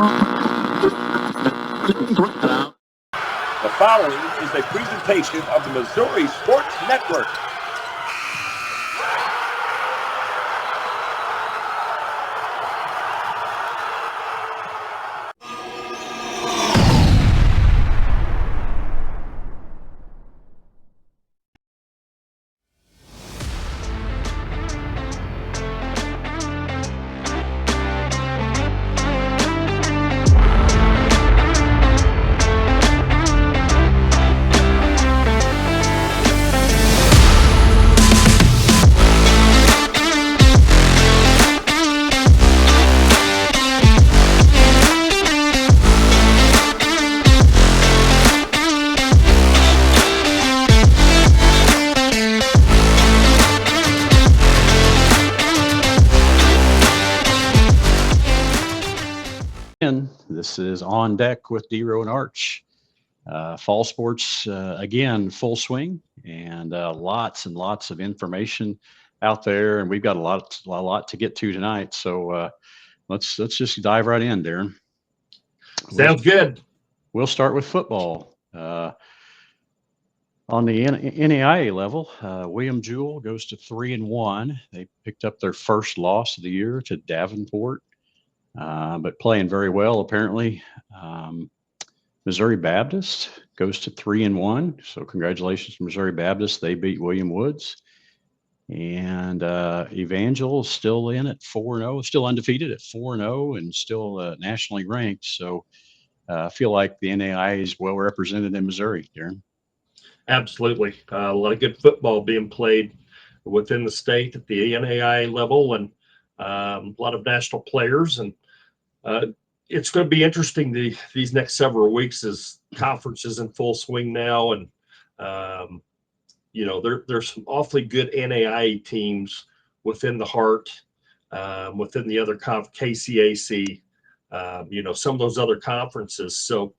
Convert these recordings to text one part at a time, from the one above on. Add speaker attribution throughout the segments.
Speaker 1: The following is a presentation of the Missouri Sports Network.
Speaker 2: This is On Deck with DeRo and Arch. Fall sports, again, full swing, and lots and lots of information out there. And we've got a lot to get to tonight. So let's just dive right in, Darren.
Speaker 3: Sounds good.
Speaker 2: We'll start with football. On the NAIA level, William Jewell goes to 3-1. They picked up their first loss of the year to Davenport. But playing very well, apparently. Missouri Baptist goes to 3-1. So congratulations to Missouri Baptist. They beat William Woods. And Evangel is still in at 4-0, still undefeated at 4-0 and still nationally ranked. So I feel like the NAIA is well represented in Missouri, Darren.
Speaker 3: Absolutely. A lot of good football being played within the state at the NAIA level, and a lot of national players. And it's going to be interesting these next several weeks as conferences in full swing now. And, there's some awfully good NAIA teams within the Heart, within the other KCAC, some of those other conferences. So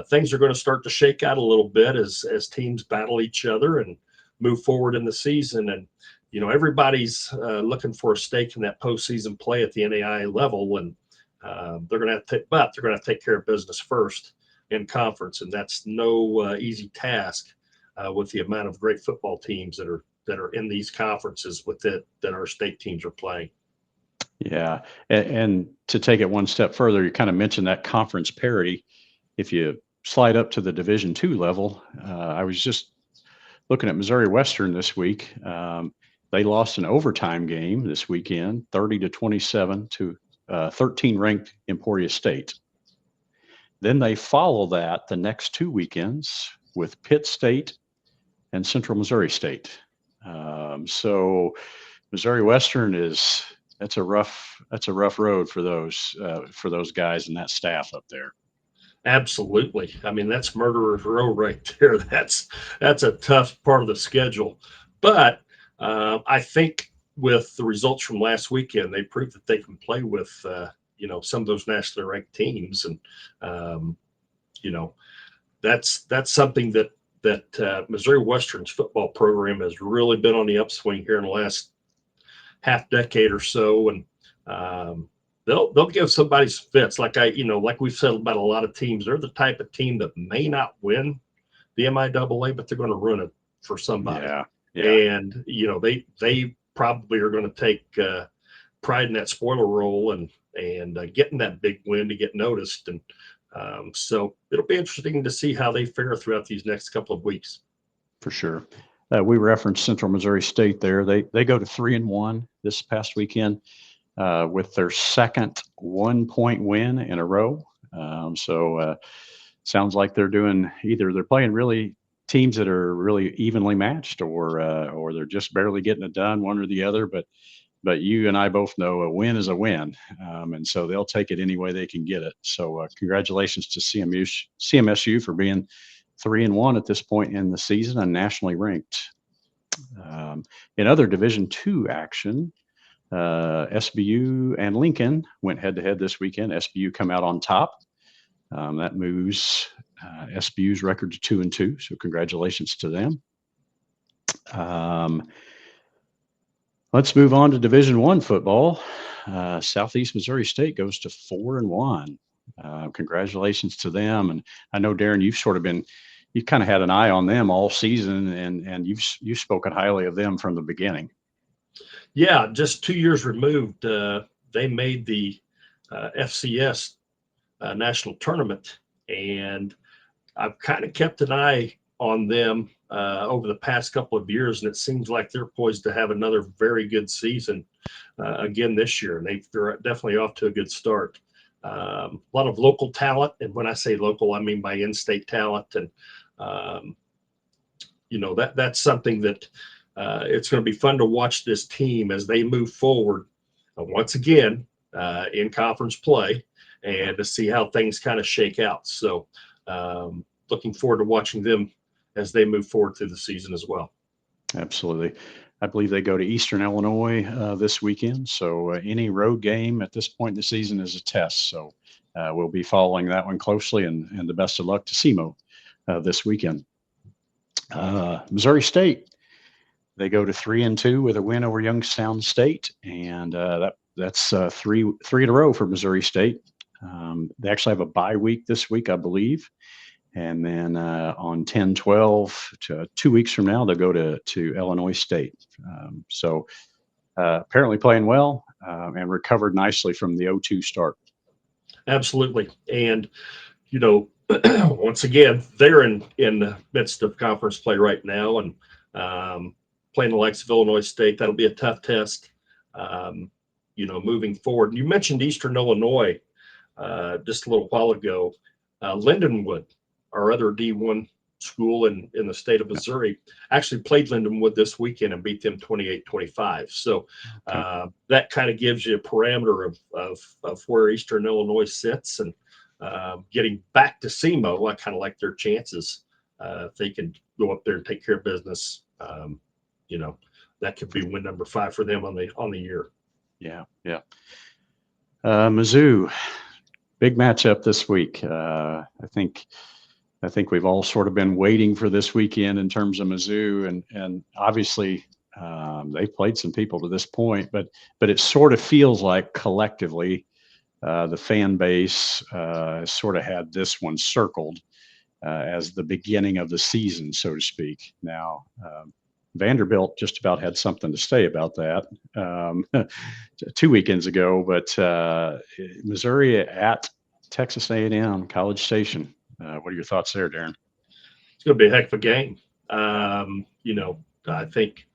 Speaker 3: things are going to start to shake out a little bit as teams battle each other and move forward in the season. And, everybody's looking for a stake in that postseason play at the NAIA level. And they're going to take care of business first in conference, and that's no easy task with the amount of great football teams that are in these conferences that our state teams are playing.
Speaker 2: Yeah, and to take it one step further, you kind of mentioned that conference parity. If you slide up to the Division II level, I was just looking at Missouri Western this week. They lost an overtime game this weekend, 30-27 to 13 ranked Emporia State. Then they follow that the next 2 weekends with Pitt State and Central Missouri State. So Missouri Western that's a rough road for those guys and that staff up there.
Speaker 3: Absolutely. I mean, that's murderer's row right there. That's a tough part of the schedule. But I think with the results from last weekend, they proved that they can play with, some of those nationally ranked teams. And, that's something that Missouri Western's football program has really been on the upswing here in the last half decade or so. And they'll give somebody some fits. Like we've said about a lot of teams, they're the type of team that may not win the MIAA, but they're going to run it for somebody.
Speaker 2: Yeah.
Speaker 3: And, they probably are going to take pride in that spoiler role and getting that big win to get noticed. And so it'll be interesting to see how they fare throughout these next couple of weeks.
Speaker 2: For sure. We referenced Central Missouri State there. They go to 3-1 this past weekend with their second 1-point win in a row. So sounds like they're playing really teams that are really evenly matched, or they're just barely getting it done, one or the other. But you and I both know a win is a win, and so they'll take it any way they can get it. So congratulations to CMSU for being 3-1 at this point in the season and nationally ranked. In other Division II action, SBU and Lincoln went head-to-head this weekend. SBU come out on top. That moves SBU's record to 2-2, so congratulations to them. Let's move on to Division I football. Southeast Missouri State goes to 4-1. Congratulations to them. And I know, Darren, you've kind of had an eye on them all season, and you've spoken highly of them from the beginning.
Speaker 3: Yeah, just 2 years removed, they made the FCS national tournament, and I've kind of kept an eye on them over the past couple of years, and it seems like they're poised to have another very good season again this year. And they're definitely off to a good start. A lot of local talent, and when I say local, I mean by in-state talent, and that's something that it's going to be fun to watch this team as they move forward once again in conference play, and to see how things kind of shake out. So looking forward to watching them as they move forward through the season as well.
Speaker 2: Absolutely. I believe they go to Eastern Illinois this weekend. So any road game at this point in the season is a test. So we'll be following that one closely, and the best of luck to SEMO this weekend. Missouri State, they go to 3-2 with a win over Youngstown State, and that's three in a row for Missouri State. They actually have a bye week this week, I believe. And then on 10-12, 2 weeks from now, they'll go to Illinois State. So apparently playing well and recovered nicely from the 0-2 start.
Speaker 3: Absolutely. And, once again, they're in the midst of conference play right now, and playing the likes of Illinois State. That'll be a tough test, moving forward. You mentioned Eastern Illinois just a little while ago. Lindenwood, our other D1 school in the state of Missouri, actually played Lindenwood this weekend and beat them 28-25. So that kind of gives you a parameter of where Eastern Illinois sits, and getting back to SEMO, I kind of like their chances. If they can go up there and take care of business, that could be win number 5 for them on the year.
Speaker 2: Yeah. Mizzou, big matchup this week. I think we've all sort of been waiting for this weekend in terms of Mizzou, and obviously they've played some people to this point, but it sort of feels like collectively the fan base has sort of had this one circled as the beginning of the season, so to speak. Now, Vanderbilt just about had something to say about that 2 weekends ago, but Missouri at Texas A&M College Station. What are your thoughts there, Darren?
Speaker 3: It's going to be a heck of a game. I think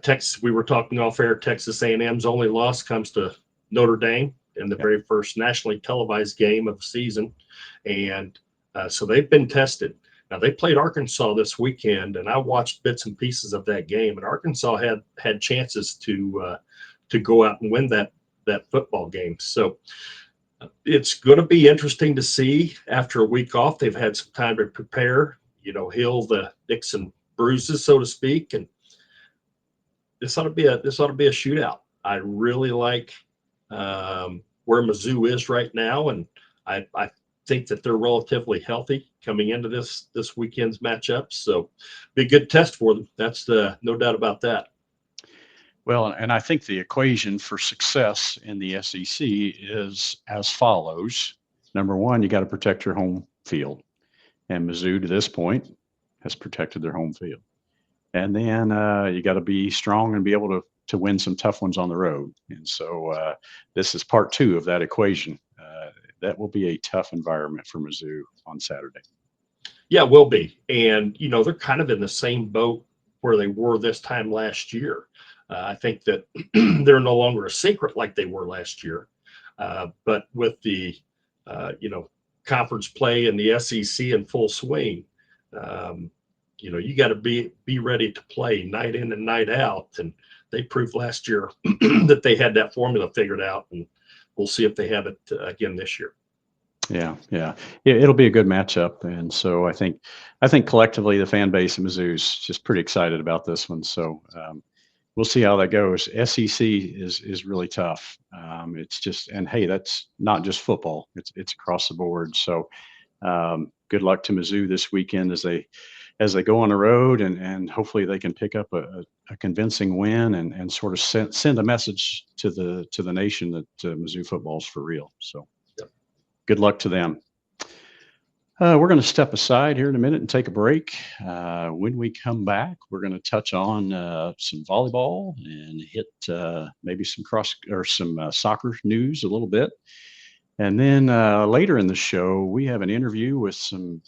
Speaker 3: Texas. We were talking off air. Texas A&M's only loss comes to Notre Dame in the very first nationally televised game of the season, and so they've been tested. Now, they played Arkansas this weekend, and I watched bits and pieces of that game, and Arkansas had chances to go out and win that football game. So it's going to be interesting to see after a week off. They've had some time to prepare, heal the nicks and bruises, so to speak, and this ought to be a shootout. I really like where Mizzou is right now, and I think that they're relatively healthy coming into this weekend's matchup. So be a good test for them. That's no doubt about that.
Speaker 2: Well, and I think the equation for success in the SEC is as follows. Number one, you got to protect your home field. And Mizzou, to this point, has protected their home field. And then you got to be strong and be able to win some tough ones on the road. And so this is part 2 of that equation. That will be a tough environment for Mizzou on Saturday.
Speaker 3: Yeah, it will be. And, they're kind of in the same boat where they were this time last year. I think that they're no longer a secret like they were last year. But with the, conference play and the SEC in full swing, you got to be ready to play night in and night out. And they proved last year that they had that formula figured out, and we'll see if they have it again this year.
Speaker 2: Yeah. It'll be a good matchup, and so I think collectively the fan base of Mizzou's just pretty excited about this one. So we'll see how that goes. SEC is really tough. It's just, and hey, that's not just football. It's across the board. So good luck to Mizzou this weekend as they go on the road, and hopefully they can pick up a convincing win and sort of send a message to the nation that Mizzou football's for real. So. good luck to them. We're going to step aside here in a minute and take a break. When we come back, we're going to touch on some volleyball and hit maybe some soccer news a little bit. And then later in the show, we have an interview with some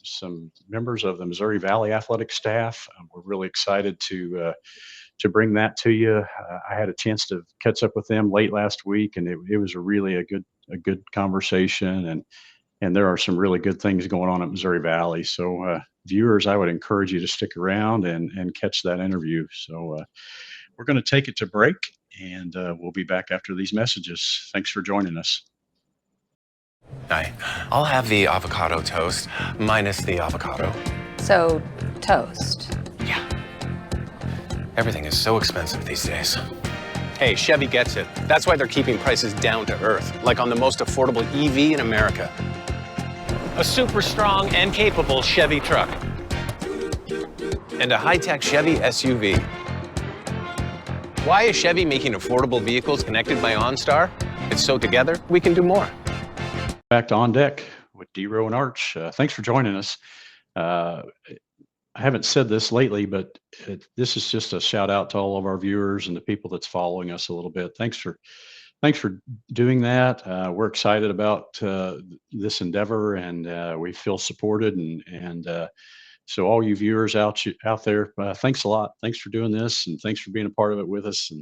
Speaker 2: members of the Missouri Valley athletic staff. We're really excited to bring that to you. I had a chance to catch up with them late last week, and it was really a good conversation. And there are some really good things going on at Missouri Valley. So viewers, I would encourage you to stick around and catch that interview. So we're going to take it to break, and we'll be back after these messages. Thanks for joining us.
Speaker 4: Hi, I'll have the avocado toast minus the avocado.
Speaker 5: So, toast.
Speaker 4: Yeah. Everything is so expensive these days.
Speaker 6: Hey, Chevy gets it. That's why they're keeping prices down to earth, like on the most affordable EV in America. A super strong and capable Chevy truck.
Speaker 4: And a high-tech Chevy SUV.
Speaker 6: Why is Chevy making affordable vehicles connected by OnStar? It's so together we can do more.
Speaker 2: Back to On Deck with DeRo and Arch. Thanks for joining us. I haven't said this lately, but this is just a shout out to all of our viewers and the people that's following us a little bit. Thanks for doing that. We're excited about this endeavor, and we feel supported. And so all you viewers out there, thanks a lot. Thanks for doing this, and thanks for being a part of it with us.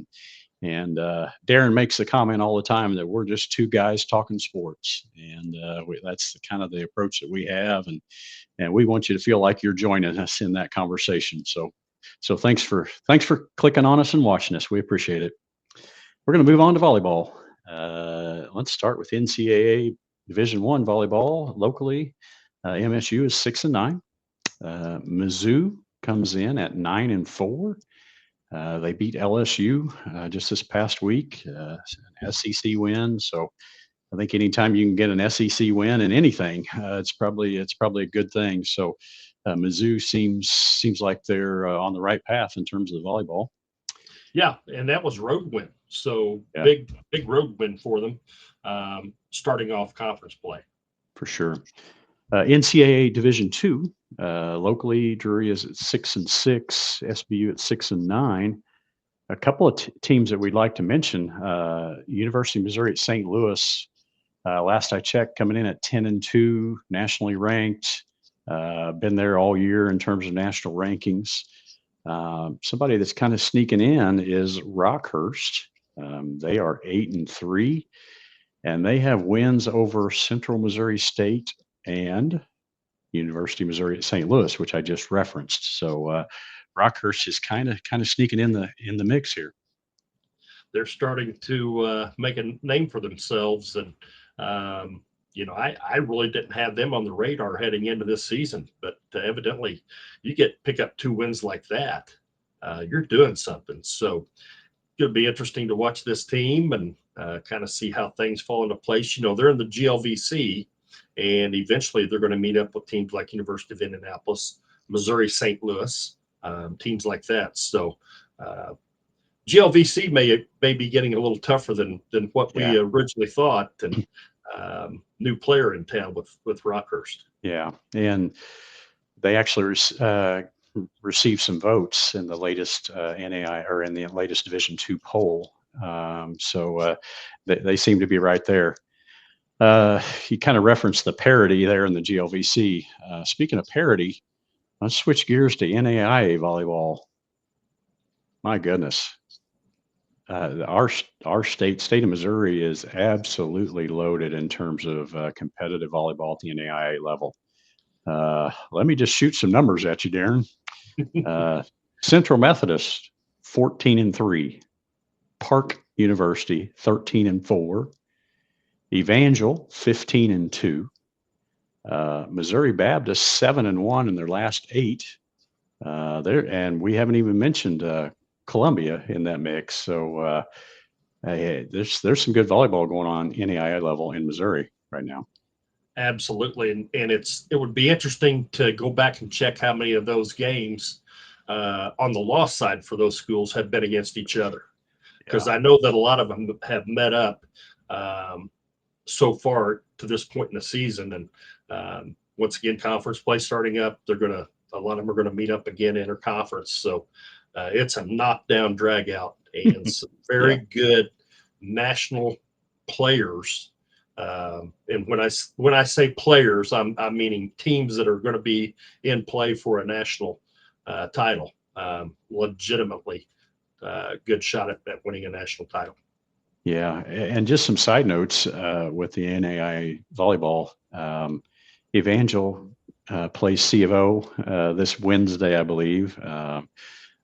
Speaker 2: And Darren makes the comment all the time that we're just two guys talking sports, and that's kind of the approach that we have, and we want you to feel like you're joining us in that conversation. So thanks for clicking on us and watching us. We appreciate it. We're going to move on to volleyball. Let's start with NCAA Division I volleyball locally. MSU is 6-9. Mizzou comes in at 9-4. They beat LSU just this past week, an SEC win. So I think anytime you can get an SEC win in anything, it's probably a good thing. So Mizzou seems like they're on the right path in terms of the volleyball.
Speaker 3: Yeah, and that was road win. So
Speaker 2: Yeah.
Speaker 3: big road win for them, starting off conference play.
Speaker 2: For sure. NCAA Division II, locally, Drury is at 6-6, SBU at 6-9. A couple of teams that we'd like to mention: University of Missouri at St. Louis. Last I checked, coming in at 10-2, nationally ranked. Been there all year in terms of national rankings. Somebody that's kind of sneaking in is Rockhurst. They are 8-3, and they have wins over Central Missouri State and University of Missouri at St. Louis, which I just referenced. So Rockhurst is kind of sneaking in the mix here.
Speaker 3: They're starting to make a name for themselves, and I really didn't have them on the radar heading into this season, but evidently, you pick up 2 wins like that, you're doing something. So it'll be interesting to watch this team and kind of see how things fall into place. They're in the GLVC, and eventually they're going to meet up with teams like University of Indianapolis, Missouri, St. Louis, teams like that. So GLVC may be getting a little tougher than what we originally thought. And new player in town with Rockhurst. Yeah,
Speaker 2: and they actually received some votes in the latest NAI or in the latest Division II poll. So they seem to be right there. He kind of referenced the parity there in the GLVC. Speaking of parity, let's switch gears to NAIA volleyball. My goodness. Our state of Missouri is absolutely loaded in terms of competitive volleyball at the NAIA level. Let me just shoot some numbers at you, Darren. Central Methodist, 14-3. Park University, 13-4. Evangel, 15-2. Missouri Baptist, 7-1 in their last 8. And we haven't even mentioned Columbia in that mix. So there's some good volleyball going on NAIA level in Missouri right now.
Speaker 3: Absolutely. And it would be interesting to go back and check how many of those games on the loss side for those schools have been against each other. Because I know that a lot of them have met up so far to this point in the season. And once again, conference play starting up, a lot of them are going to meet up again interconference. So it's a knockdown drag out and some very good national players. And when I say players, I'm meaning teams that are going to be in play for a national title, legitimately good shot at winning a national title.
Speaker 2: Yeah, and just some side notes with the NAI volleyball. Evangel plays C of O this Wednesday, I believe.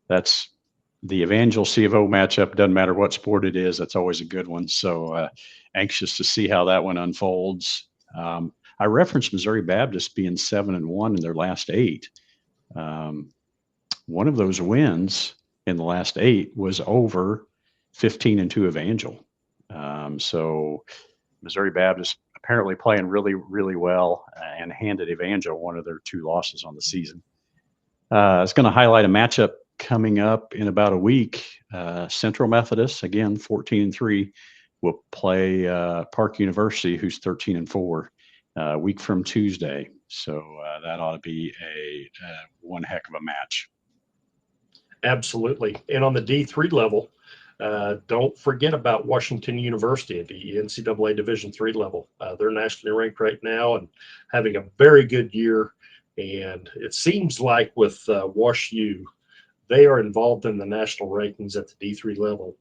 Speaker 2: That's the Evangel C of O matchup. Doesn't matter what sport it is. That's always a good one. So anxious to see how that one unfolds. I referenced Missouri Baptist being 7-1 in their last 8. One of those wins in the last 8 was over 15-2 Evangel. So Missouri Baptist apparently playing really, really well and handed Evangel one of their 2 losses on the season. It's going to highlight a matchup coming up in about a week. Central Methodist, again, 14-3, will play Park University, who's 13-4, a week from Tuesday. So that ought to be a one heck of a match.
Speaker 3: Absolutely. And on the D3 level, don't forget about Washington University at the NCAA Division III level. They're nationally ranked right now and having a very good year. And it seems like with WashU, they are involved in the national rankings at the D3 level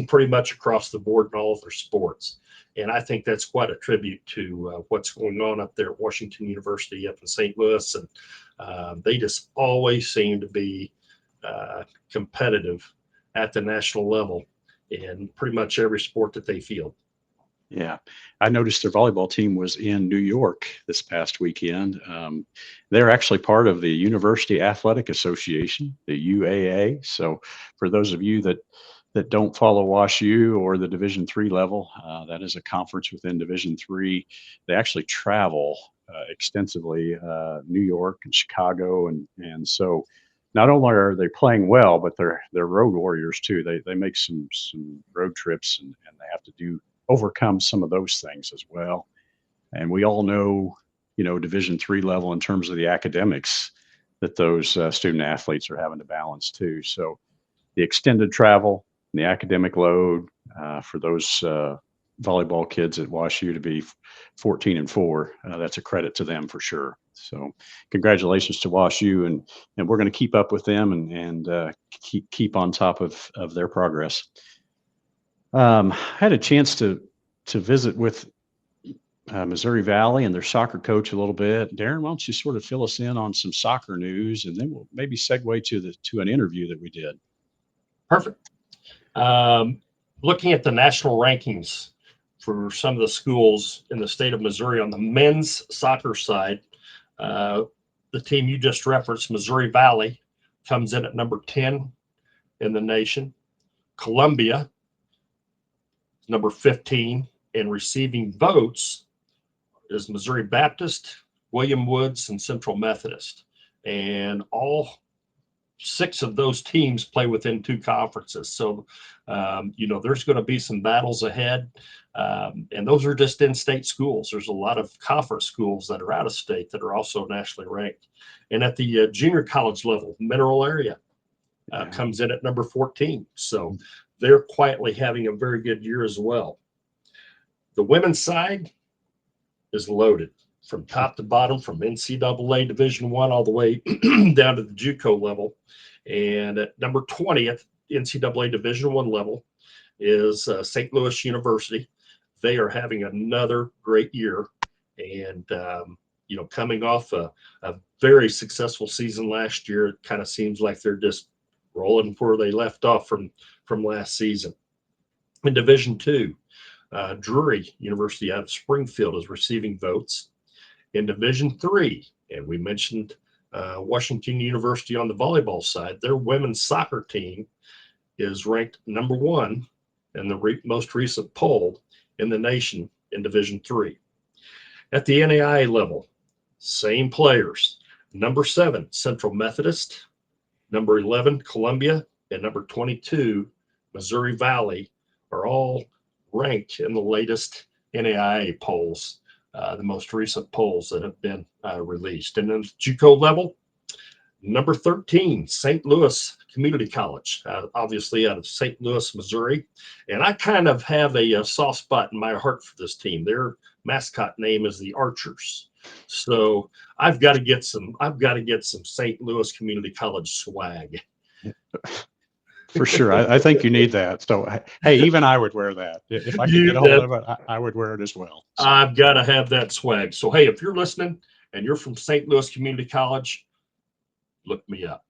Speaker 3: pretty much across the board in all of their sports. And I think that's quite a tribute to what's going on up there at Washington University up in St. Louis. And they just always seem to be competitive at the national level in pretty much every sport that they field.
Speaker 2: Yeah, I noticed their volleyball team was in New York this past weekend. They're actually part of the University Athletic Association, the UAA. So for those of you that don't follow WashU or the Division III level, that is a conference within Division III. They actually travel extensively, New York and Chicago, and so not only are they playing well, but they're road warriors too. They make some road trips and they have to overcome some of those things as well. And we all know, Division III level in terms of the academics that those student athletes are having to balance too. So the extended travel, and the academic load for those volleyball kids at WashU to be 14-4, that's a credit to them for sure. So congratulations to WashU, and we're going to keep up with them and keep on top of their progress. I had a chance to visit with Missouri Valley and their soccer coach a little bit. Darren, why don't you sort of fill us in on some soccer news, and then we'll maybe segue to an interview that we did.
Speaker 3: Perfect. Looking at the national rankings for some of the schools in the state of Missouri on the men's soccer side, the team you just referenced, Missouri Valley, comes in at number 10 in the nation. Columbia, number 15, and receiving votes is Missouri Baptist, William Woods, and Central Methodist. And all 6 of those teams play within 2 conferences. So, there's going to be some battles ahead. And those are just in-state schools. There's a lot of conference schools that are out of state that are also nationally ranked. And at the junior college level, Mineral area comes in at number 14. So they're quietly having a very good year as well. The women's side is loaded from top to bottom, from NCAA Division I all the way down to the JUCO level. And at number 20 at NCAA Division I level is St. Louis University. They are having another great year, and coming off a very successful season last year, it kind of seems like they're just rolling where they left off from last season. In Division II, Drury University out of Springfield is receiving votes. In Division III, and we mentioned Washington University on the volleyball side, their women's soccer team is ranked number 1 in the most recent poll in the nation in Division III. At the NAI level, same players. Number 7, Central Methodist. Number 11, Columbia. And number 22, Missouri Valley, are all ranked in the latest NAIA polls, the most recent polls that have been released. And then JUCO level, number 13, St. Louis Community College, obviously out of St. Louis, Missouri. And I kind of have a soft spot in my heart for this team. Their mascot name is the Archers. So I've got to get some St. Louis Community College swag.
Speaker 2: For sure. I think you need that. So, hey, even I would wear that. If I could get a hold of it, I would wear it as well. So.
Speaker 3: I've got to have that swag. So, hey, if you're listening and you're from St. Louis Community College, look me up.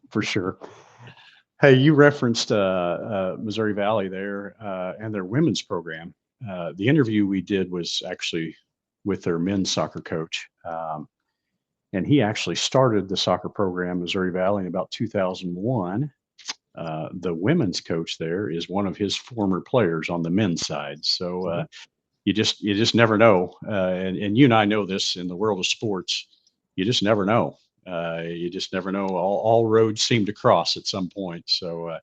Speaker 2: For sure. Hey, you referenced Missouri Valley there and their women's program. The interview we did was actually with their men's soccer coach. And he actually started the soccer program, Missouri Valley, in about 2001. The women's coach there is one of his former players on the men's side. So you just never know. And you and I know this in the world of sports. You just never know. You just never know. All roads seem to cross at some point. So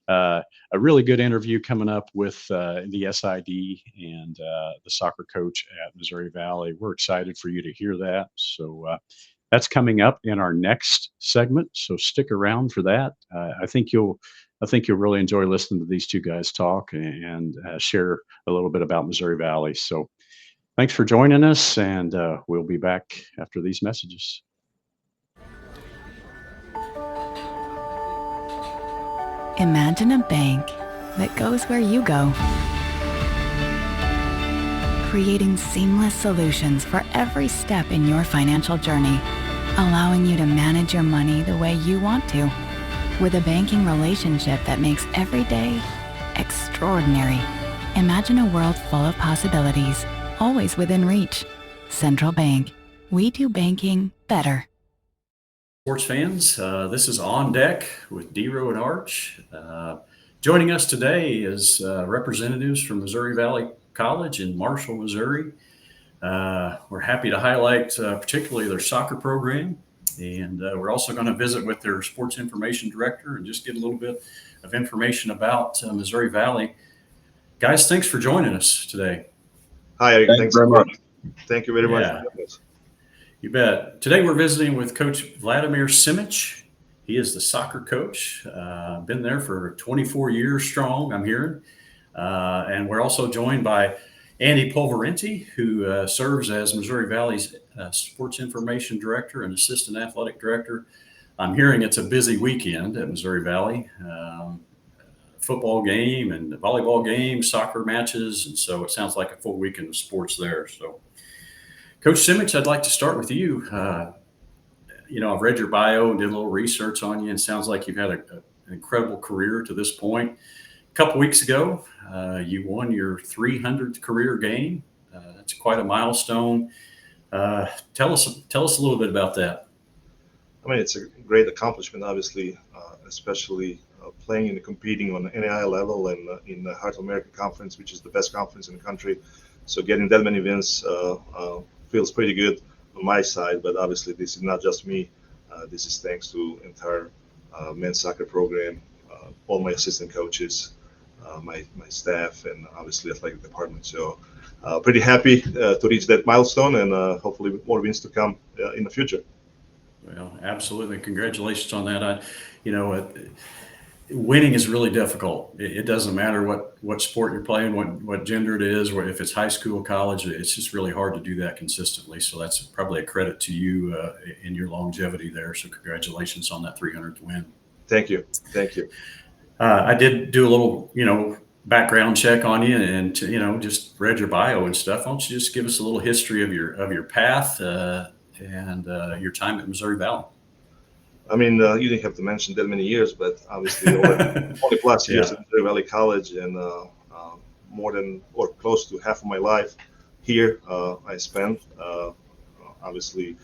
Speaker 2: a really good interview coming up with the SID and the soccer coach at Missouri Valley. We're excited for you to hear that. So that's coming up in our next segment. So stick around for that. I think you'll really enjoy listening to these two guys talk and share a little bit about Missouri Valley. So thanks for joining us, and we'll be back after these messages.
Speaker 7: Imagine a bank that goes where you go, creating seamless solutions for every step in your financial journey, allowing you to manage your money the way you want to, with a banking relationship that makes every day extraordinary. Imagine a world full of possibilities, always within reach. Central Bank. We do banking better.
Speaker 8: Sports fans, this is On Deck with DeRo and Arch. Joining us today is representatives from Missouri Valley College in Marshall, Missouri. We're happy to highlight particularly their soccer program, and we're also going to visit with their sports information director and just get a little bit of information about Missouri Valley. Guys, thanks for joining us today.
Speaker 9: Hi, Eric. Thanks very much. Thank you very much for having us.
Speaker 8: You bet. Today we're visiting with Coach Vladimir Simic. He is the soccer coach. Been there for 24 years strong, I'm hearing. And we're also joined by Andy Pulverenti, who serves as Missouri Valley's sports information director and assistant athletic director. I'm hearing it's a busy weekend at Missouri Valley. Football game and volleyball game, soccer matches. And so it sounds like a full weekend of sports there. So Coach Simic, I'd like to start with you. I've read your bio and did a little research on you, and it sounds like you've had an incredible career to this point. A couple weeks ago, you won your 300th career game. That's quite a milestone. Tell us a little bit about that.
Speaker 9: I mean, it's a great accomplishment, obviously, especially playing and competing on the NAIA level and in the Heart of America Conference, which is the best conference in the country. So getting that many wins feels pretty good on my side, but obviously this is not just me. This is thanks to entire men's soccer program, all my assistant coaches, my staff, and obviously athletic department. So pretty happy to reach that milestone, and hopefully more wins to come in the future.
Speaker 8: Well, absolutely. Congratulations on that. Winning is really difficult. It doesn't matter what sport you're playing, what gender it is, or if it's high school, college, it's just really hard to do that consistently. So that's probably a credit to you in your longevity there. So congratulations on that 300th win.
Speaker 9: Thank you. Thank you.
Speaker 8: I did do a little, background check on you and, just read your bio and stuff. Why don't you just give us a little history of your path and your time at Missouri Valley?
Speaker 9: I mean, you didn't have to mention that many years, but obviously 20 plus years at Missouri Valley College, and more than or close to half of my life here I spent. Obviously,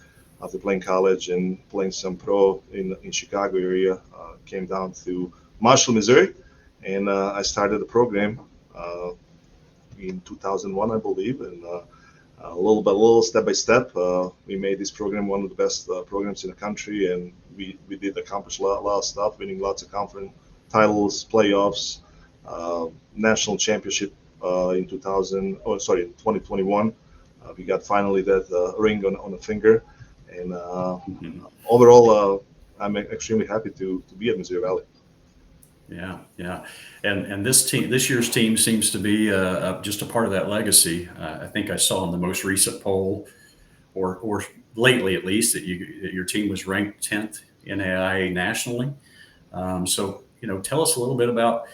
Speaker 9: after playing college and playing some pro in Chicago area, came down to Marshall, Missouri, and I started the program in 2001, I believe, and a little step by step, we made this program one of the best programs in the country, and we did accomplish a lot of stuff, winning lots of conference titles, playoffs, national championship in 2021. We got finally that ring on the finger, and overall, I'm extremely happy to be at Missouri Valley.
Speaker 8: Yeah, yeah, and this year's team seems to be just a part of that legacy. I think I saw in the most recent poll, or lately at least, that your team was ranked 10th in AIA nationally. So tell us a little bit about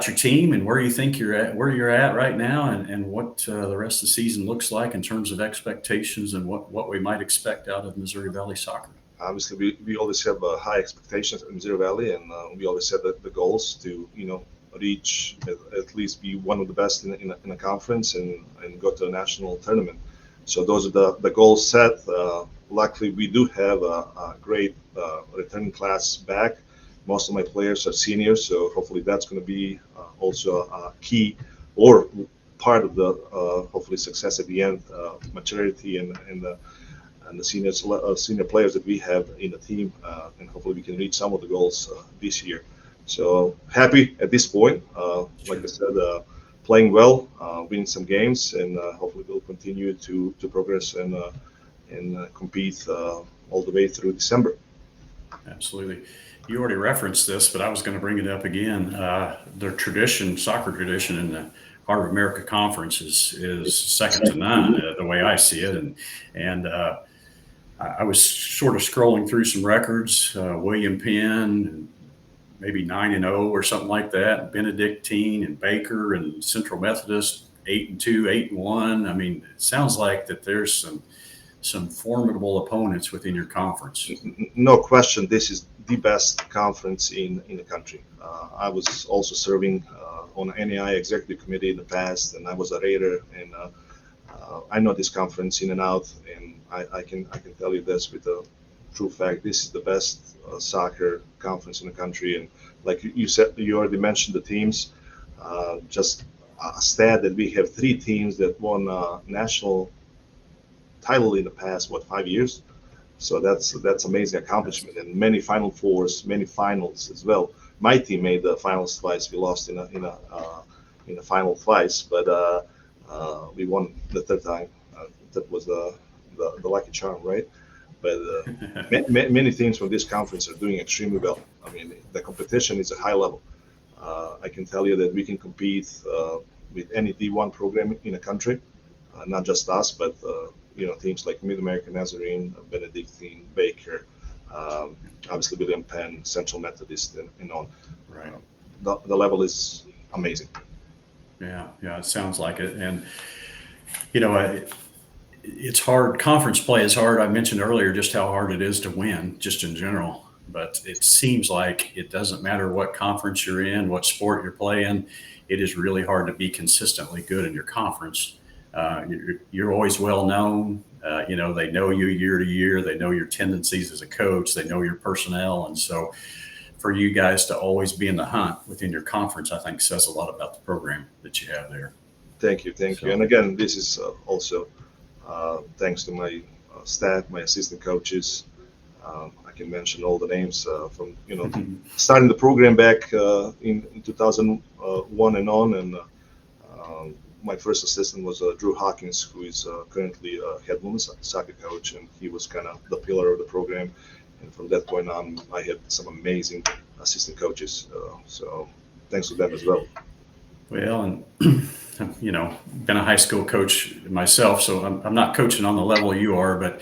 Speaker 8: your team and where you think you're at right now, and what the rest of the season looks like in terms of expectations and what we might expect out of Missouri Valley soccer.
Speaker 9: Obviously, we always have high expectations in Missouri Valley, and we always set the goals to reach at least be one of the best in a conference and go to a national tournament. So those are the goals set. Luckily, we do have a great returning class back. Most of my players are seniors, so hopefully that's going to be also a key or part of the hopefully success at the end, maturity and the senior players that we have in the team, and hopefully we can reach some of the goals this year. So happy at this point. Like I said, playing well, winning some games, and hopefully we'll continue to progress and compete all the way through December.
Speaker 8: Absolutely. You already referenced this, but I was going to bring it up again. Their soccer tradition in the Heart of America Conference is second to none, the way I see it. And I was sort of scrolling through some records. William Penn, maybe 9-0 or something like that. Benedictine and Baker and Central Methodist 8-2, 8-1. I mean, it sounds like that there's some formidable opponents within your conference.
Speaker 9: No question, this is the best conference in the country. I was also serving on an NAI executive committee in the past, and I was a Raider, and I know this conference in and out, and I can tell you this with a true fact. This is the best soccer conference in the country. And like you said, you already mentioned the teams. Just a stat that we have 3 teams that won national title in the past 5 years. So that's amazing accomplishment, and many Final Fours, many finals as well. My team made the finals twice. We lost in the final twice, but we won the third time. That was the lucky charm, right? But many teams from this conference are doing extremely well. I mean, the competition is a high level. I can tell you that we can compete with any D1 program in the country, not just us, but teams like Mid-American Nazarene, Benedictine, Baker, obviously William Penn, Central Methodist, and on.
Speaker 8: Right.
Speaker 9: The level is amazing.
Speaker 8: Yeah, it sounds like it. And it's hard. Conference play is hard. I mentioned earlier just how hard it is to win, just in general. But it seems like it doesn't matter what conference you're in, what sport you're playing. It is really hard to be consistently good in your conference. You're always well known. They know you year to year. They know your tendencies as a coach. They know your personnel. And so for you guys to always be in the hunt within your conference, I think says a lot about the program that you have there.
Speaker 9: Thank you. And again, this is also thanks to my staff, my assistant coaches. I can mention all the names from starting the program back in 2001 and on. And my first assistant was Drew Hawkins, who is currently head women's soccer coach, and he was kind of the pillar of the program. And from that point on, I had some amazing assistant coaches. So thanks to them as well.
Speaker 8: Well, and been a high school coach myself, so I'm not coaching on the level you are, but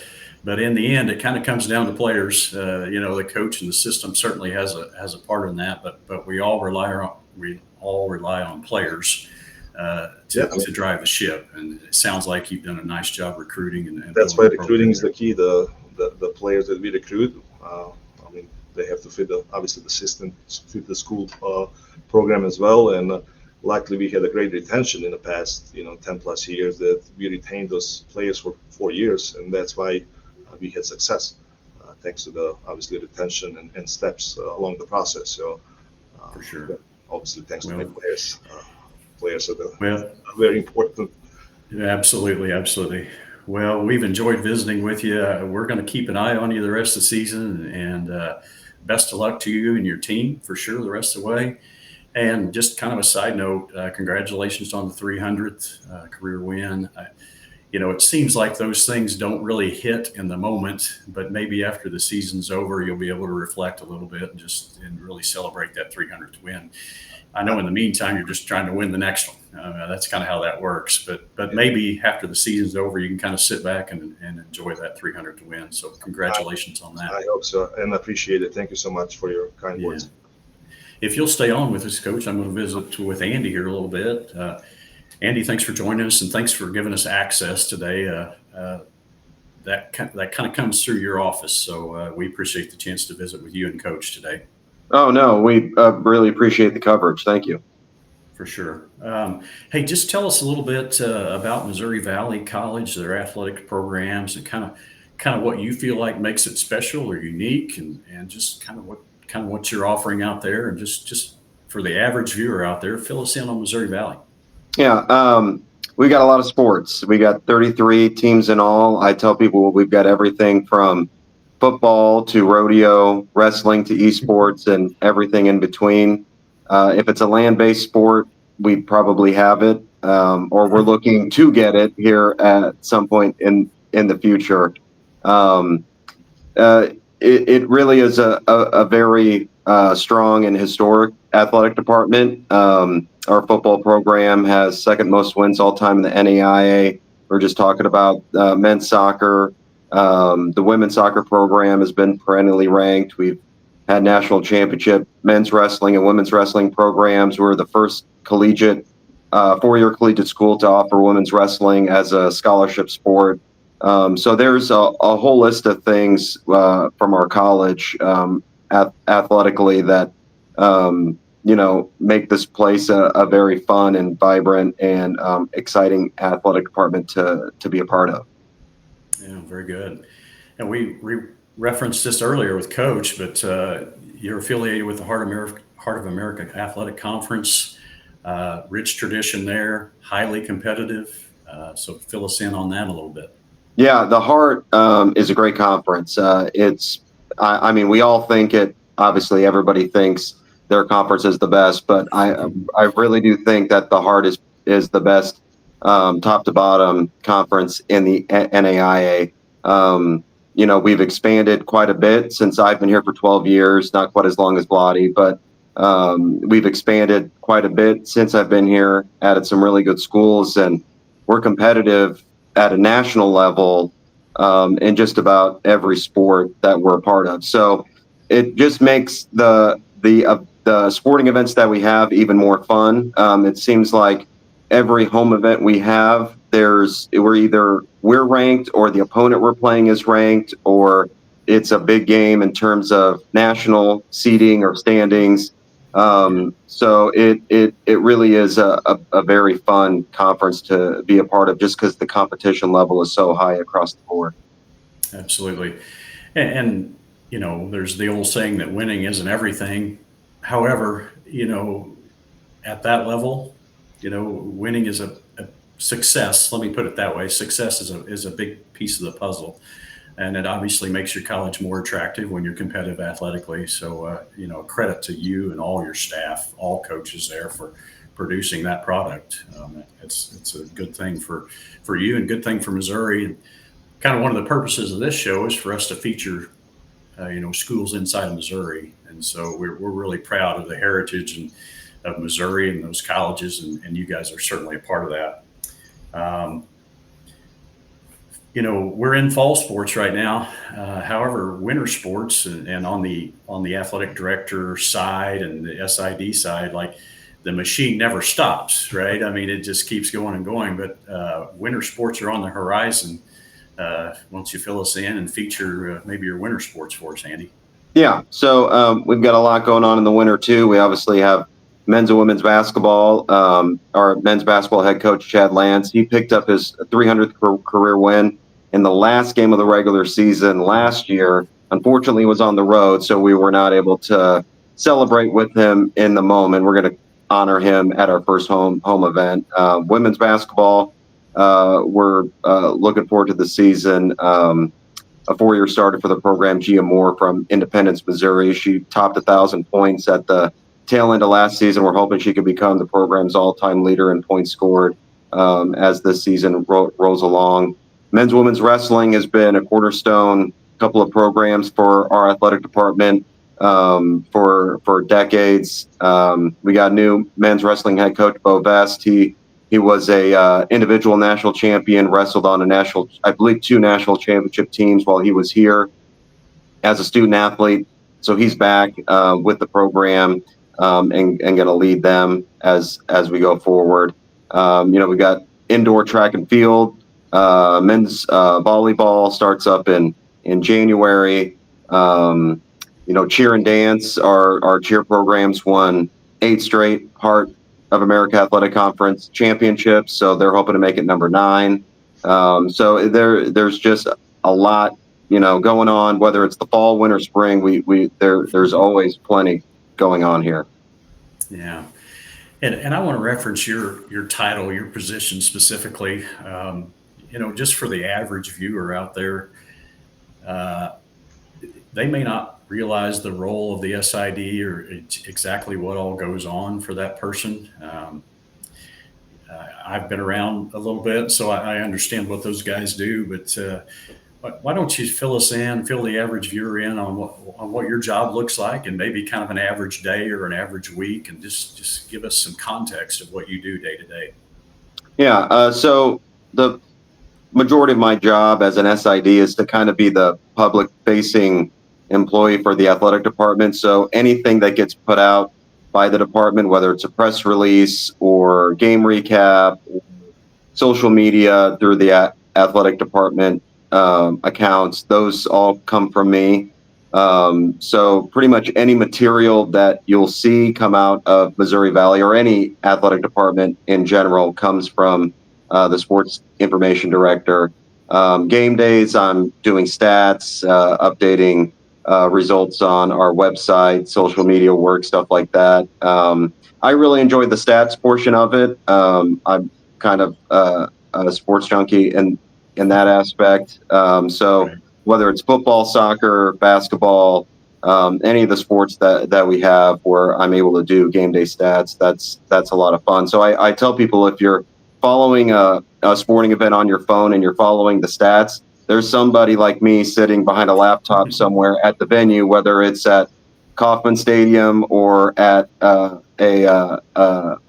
Speaker 8: in the end, it kind of comes down to players. The coach and the system certainly has a part in that, but we all rely on players to drive the ship. And it sounds like you've done a nice job recruiting. And
Speaker 9: that's why recruiting is the key. The players that we recruit, they have to fit obviously the system, fit the school program as well. And luckily, we had a great retention in the past 10 plus years, that we retained those players for 4 years, and that's why we had success, thanks to the obviously retention and steps along the process. So
Speaker 8: for sure,
Speaker 9: obviously thanks to my players. Players are very important.
Speaker 8: Absolutely. Well, we've enjoyed visiting with you. We're going to keep an eye on you the rest of the season, and best of luck to you and your team for sure the rest of the way. And just kind of a side note, congratulations on the 300th career win. It seems like those things don't really hit in the moment, but maybe after the season's over, you'll be able to reflect a little bit and really celebrate that 300th win. I know in the meantime, you're just trying to win the next one. That's kind of how that works. But maybe after the season's over, you can kind of sit back and enjoy that 300th win. So congratulations on that.
Speaker 9: I hope so, and I appreciate it. Thank you so much for your kind words.
Speaker 8: If you'll stay on with us, Coach, I'm going to visit with Andy here a little bit. Andy, thanks for joining us, and thanks for giving us access today. That kind of comes through your office, so we appreciate the chance to visit with you and Coach today.
Speaker 10: Oh, no, we really appreciate the coverage. Thank you.
Speaker 8: For sure. Hey, just tell us a little bit about Missouri Valley College, their athletic programs, and kind of what you feel like makes it special or unique, and just kind of what you're offering out there, and just for the average viewer out there, fill us in on Missouri Valley.
Speaker 10: Yeah, we got a lot of sports. We got 33 teams in all. I tell people we've got everything from football to rodeo, wrestling to esports, and everything in between. If it's a land-based sport, we probably have it, or we're looking to get it here at some point in the future. It really is a very strong and historic athletic department. Our football program has second most wins all time in the NAIA. We're just talking about men's soccer. The women's soccer program has been perennially ranked. We've had national championship men's wrestling and women's wrestling programs. We're the first collegiate, four-year collegiate school to offer women's wrestling as a scholarship sport. So there's a whole list of things from our college athletically that make this place a very fun and vibrant and exciting athletic department to be a part of.
Speaker 8: Yeah, very good. And we referenced this earlier with Coach, but you're affiliated with the Heart of America Athletic Conference. Rich tradition there, highly competitive. So fill us in on that a little bit.
Speaker 10: Yeah, the Heart is a great conference. I mean, we all think it. Obviously, everybody thinks their conference is the best, but I really do think that the Heart is the best top to bottom conference in the NAIA. We've expanded quite a bit since I've been here for 12 years, not quite as long as Blotty, but we've expanded quite a bit since I've been here, added some really good schools, and we're competitive at a national level in just about every sport that we're a part of. So it just makes the sporting events that we have even more fun. It seems like every home event we have, we're ranked, or the opponent we're playing is ranked, or it's a big game in terms of national seeding or standings. So it really is a very fun conference to be a part of, just because the competition level is so high across the board.
Speaker 8: Absolutely. And there's the old saying that winning isn't everything. However, at that level, winning is a success. Let me put it that way. Success is a big piece of the puzzle. And it obviously makes your college more attractive when you're competitive athletically. So, credit to you and all your staff, all coaches there, for producing that product. It's a good thing for you and good thing for Missouri. And kind of one of the purposes of this show is for us to feature, schools inside of Missouri. And so we're really proud of the heritage of Missouri and those colleges, and you guys are certainly a part of that. We're in fall sports right now. However, winter sports and on the athletic director side and the SID side, like, the machine never stops, right? I mean, it just keeps going and going. But winter sports are on the horizon. Why don't you fill us in and feature maybe your winter sports for us, Andy?
Speaker 10: Yeah, so we've got a lot going on in the winter too. We obviously have men's and women's basketball. Our men's basketball head coach, Chad Lance, he picked up his 300th career win in the last game of the regular season last year. Unfortunately, he was on the road, so we were not able to celebrate with him in the moment. We're going to honor him at our first home event. Women's basketball, we're looking forward to the season. A four-year starter for the program, Gia Moore from Independence, Missouri. She topped 1,000 points at the tail end of last season, we're hoping she could become the program's all-time leader in points scored as this season rolls along. Men's women's wrestling has been a cornerstone couple of programs for our athletic department for decades. We got new men's wrestling head coach, Bo Best. He was a individual national champion, wrestled on I believe 2 national championship teams while he was here as a student athlete. So he's back with the program and going to lead them as we go forward. We got indoor track and field. Men's volleyball starts up in January. Cheer and dance. Our cheer programs won 8 straight Heart of America Athletic Conference championships, so they're hoping to make it number 9. So there's just a lot going on, whether it's the fall, winter, spring. There's always plenty going on here.
Speaker 8: Yeah. And I want to reference your title, your position specifically. Just for the average viewer out there, they may not realize the role of the SID or exactly what all goes on for that person. I've been around a little bit, so I understand what those guys do, but why don't you fill the average viewer in on what your job looks like, and maybe kind of an average day or an average week, and just give us some context of what you do day to day.
Speaker 10: Yeah. So the majority of my job as an SID is to kind of be the public facing employee for the athletic department. So anything that gets put out by the department, whether it's a press release or game recap, social media through the athletic department accounts, those all come from me. So pretty much any material that you'll see come out of Missouri Valley or any athletic department in general comes from the sports information director. Game days, I'm doing stats, updating results on our website, social media work, stuff like that. I really enjoyed the stats portion of it. I'm kind of a sports junkie in that aspect. So whether it's football, soccer, basketball, any of the sports that we have where I'm able to do game day stats, that's a lot of fun. So I tell people, if you're following a sporting event on your phone and you're following the stats, there's somebody like me sitting behind a laptop somewhere at the venue, whether it's at Kauffman Stadium or at a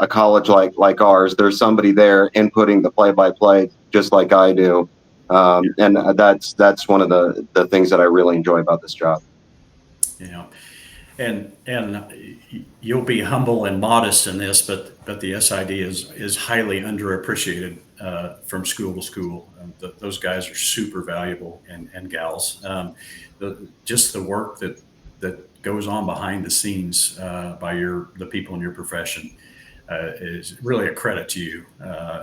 Speaker 10: college like ours. There's somebody there inputting the play-by-play just like I do. And that's one of the things that I really enjoy about this job.
Speaker 8: Yeah. And you'll be humble and modest in this, but the SID is highly underappreciated from school to school. Those guys are super valuable, and gals. Just the work that goes on behind the scenes by the people in your profession is really a credit to you.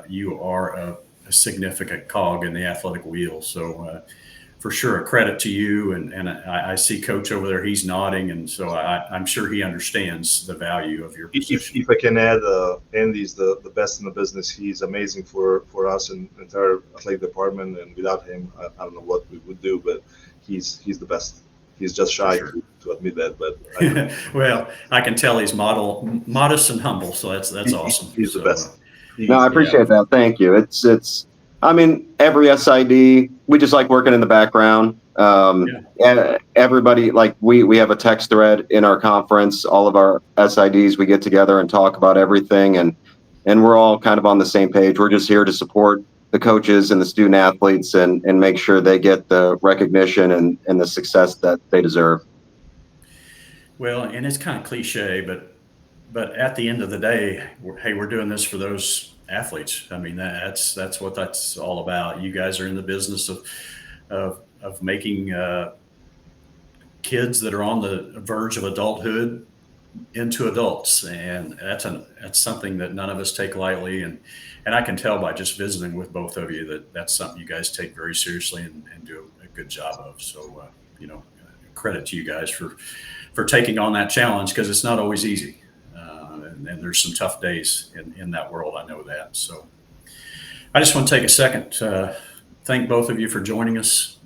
Speaker 8: You are a significant cog in the athletic wheel. So for sure, a credit to you. And I see Coach over there, he's nodding. And so I'm sure he understands the value of your position.
Speaker 9: If I can add, Andy's the best in the business. He's amazing for us and the entire athletic department. And without him, I don't know what we would do, but he's the best. He's just shy to admit that, but
Speaker 8: well, I can tell he's modest and humble. So that's awesome.
Speaker 9: He's the best.
Speaker 10: No, I appreciate that. Thank you. It's, I mean, every SID, we just like working in the background. And everybody, like we have a text thread in our conference. All of our SIDs, we get together and talk about everything, and we're all kind of on the same page. We're just here to support the coaches and the student athletes and make sure they get the recognition and the success that they deserve.
Speaker 8: Well, and it's kind of cliche, but at the end of the day, we're doing this for those athletes. I mean, that's what that's all about. You guys are in the business of making kids that are on the verge of adulthood into adults, and that's something that none of us take lightly. And I can tell by just visiting with both of you that that's something you guys take very seriously and do a good job of. So, credit to you guys for taking on that challenge, because it's not always easy. And there's some tough days in that world. I know that. So I just want to take a second to thank both of you for joining us.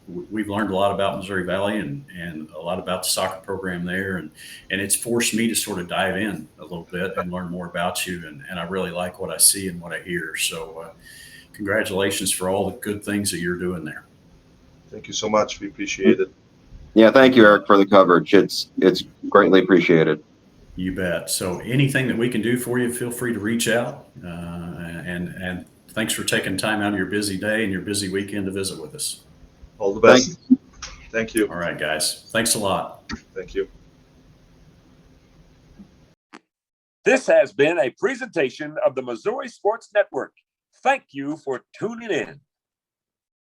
Speaker 8: we've learned a lot about Missouri Valley and a lot about the soccer program there. And it's forced me to sort of dive in a little bit and learn more about you. And I really like what I see and what I hear. So congratulations for all the good things that you're doing there.
Speaker 9: Thank you so much. We appreciate it.
Speaker 10: Yeah, thank you, Eric, for the coverage. It's greatly appreciated.
Speaker 8: You bet. So anything that we can do for you, feel free to reach out. And thanks for taking time out of your busy day and your busy weekend to visit with us.
Speaker 9: All the best. Thank you.
Speaker 8: All right, guys. Thanks a lot.
Speaker 9: Thank you.
Speaker 1: This has been a presentation of the Missouri Sports Network. Thank you for tuning in.